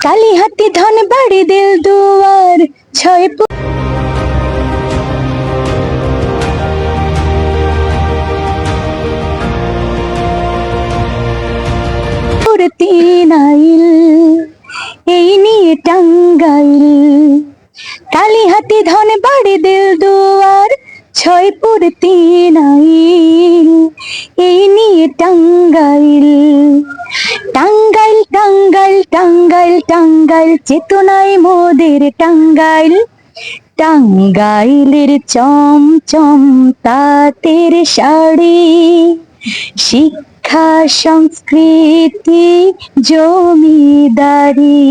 কালিহাতি ধনবাড়ি দিল দুয়ার ছয় তিন আইল এই নিয়ে টাঙ্গাইল। কালিহাতি ধনবাড়ি দিল দুয়ার ছয়পুর তিন আইল এই নিয়ে টাঙ্গাইল। টাঙ্গাইল টাঙ্গাইল টাঙ্গাইল টাঙ্গাইল চেতনায় মোদের টাঙ্গাইল। টাঙ্গাইলের চমচম তাঁতের শাড়ি, শিক্ষা সংস্কৃতি জমিদারি।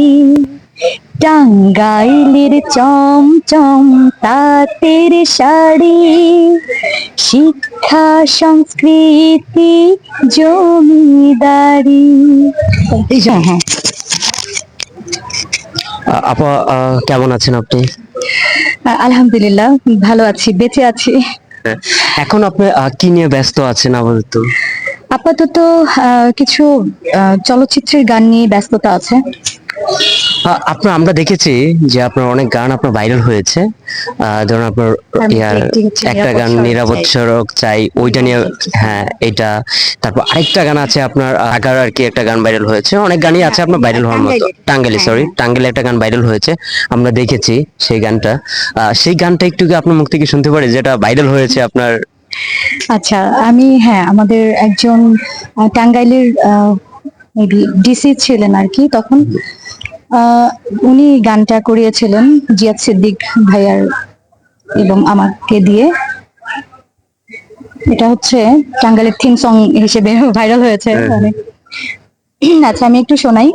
টাঙ্গাইলের চমচম তাঁতের শাড়ি, শিক্ষা সংস্কৃতি জমিদারি। হ্যাঁ, আপা কেমন আছেন আপনি? আলহামদুলিল্লাহ ভালো আছি, বেঁচে আছি। এখন আপনি কি নিয়ে ব্যস্ত আছেন আপাতত? আপাতত কিছু চলচ্চিত্রের গান নিয়ে ব্যস্ততা আছে। আমরা দেখেছি যে আপনার অনেক গান আপনার ভাইরাল হয়েছে, যেমন আপনার একটা গান নিরাপদ সড়ক চাই, ওইটা নিয়ে। হ্যাঁ, এটা। তারপর আরেকটা গান আছে আপনার আগার আর কি, একটা গান ভাইরাল হয়েছে। অনেক গানই আছে আপনার ভাইরাল হওয়ার মতো। টাঙ্গাইলে, সরি, টাঙ্গাইলে একটা গান ভাইরাল হয়েছে, আমরা দেখেছি সেই গানটা। সেই গানটা একটু কি আপনার মুখ থেকে শুনতে পারি, যেটা ভাইরাল হয়েছে আপনার? আচ্ছা, আমি আমাদের একজন টাঙ্গাইলের মেবি ডিসি ছিলেন আর কি তখন, উনি গানটা করিয়েছিলেন জিয়াদ সিদ্দিক ভাইয়ার এবং আমাকে দিয়ে। এটা হচ্ছে টাঙ্গাইলের থিম সং হিসেবে ভাইরাল হয়েছে অনেক। আচ্ছা, আমি একটু শোনাই।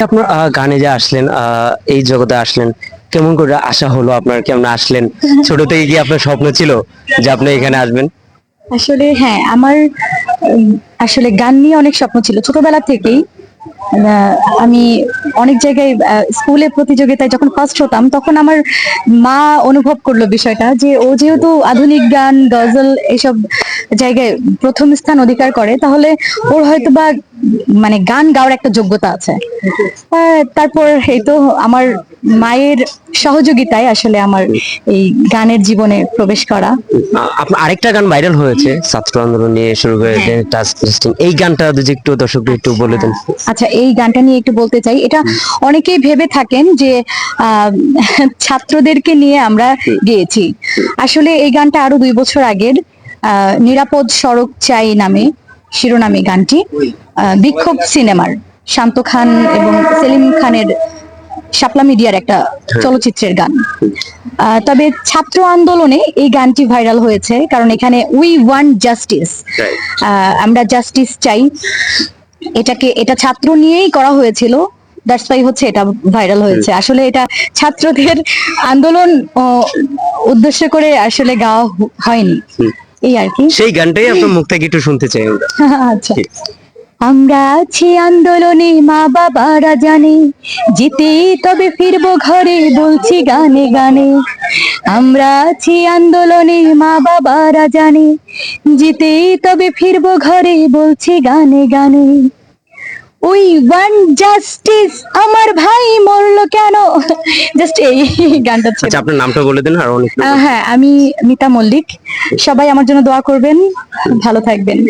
আপনার গানে যে আসলেন, এই জগতে আসলেন, কেমন করে আশা হলো আপনার? কেমন আসলেন? ছোট থেকে কি আপনার স্বপ্ন ছিল যে আপনি এখানে আসবেন? আসলে হ্যাঁ, আমার আসলে গান নিয়ে অনেক স্বপ্ন ছিল ছোটবেলা থেকেই। আমি অনেক জায়গায় স্কুলে প্রতিযোগিতায় যখন ফার্স্ট হতাম, তখন আমার মা অনুভব করলো বিষয়টা, যে ও যেহেতু আধুনিক গান, গজল এসব জায়গায় প্রথম স্থান অধিকার করে, তাহলে ওর হয়তো বা মানে গান গাওয়ার একটা যোগ্যতা আছে। তারপর এই তো আমার মায়ের সহযোগিতায় আসলে আমার এই গানের জীবনে প্রবেশ করা। আপনার আরেকটা গান ভাইরাল হয়েছে ছাত্র আন্দোলন নিয়ে শুরু হয়েছে, এই গানটা যদি একটু দর্শকদের একটু বলে দেন। আচ্ছা, এই গানটা নিয়ে একটু বলতে চাই। এটা অনেকেই ভেবে থাকেন যে ছাত্রদেরকে নিয়ে আমরা গেয়েছি। আসলে এই গানটা আরো 2 বছর আগের, নিরাপদ সড়ক চাই নামে শিরোনামে গানটি, বিক্ষোভ সিনেমার শান্ত খান এবং সেলিম খানের শাপলা মিডিয়ার একটা চলচ্চিত্রের গান। তবে ছাত্র আন্দোলনে এই গানটি ভাইরাল হয়েছে, কারণ এখানে উই ওয়ান্ট জাস্টিস, আমরা জাস্টিস চাই। এটা ছাত্র নিয়েই করা হয়েছিল, দ্যাটস ওয়াই হচ্ছে এটা ভাইরাল হয়েছে। আসলে এটা ছাত্রদের আন্দোলন উদ্দেশ্য করে আসলে গাওয়া হয়নি, এই আর কি। সেই গানটাই আপনার মুখ থেকে একটু শুনতে চাই আমরা। আচ্ছা। আমরা আছি আন্দোলনে, মা বাবারা জানে, যেতে তবে ফিরবো ঘরে, বলছি গানে গানে। আমরা আছি আন্দোলনে, মা বাবারা জানে, যেতে তবে ফিরবো ঘরে, বলছি গানে গানে। উই ওয়ান্ট জাস্টিস, আমার ভাই মরলো কেন, জাস্ট এই গানটা ছিল। আচ্ছা, আপনার নামটা বলে দেন। আর অনেক হ্যাঁ, আমি মিতা মল্লিক। সবাই আমার জন্য দোয়া করবেন, ভালো থাকবেন।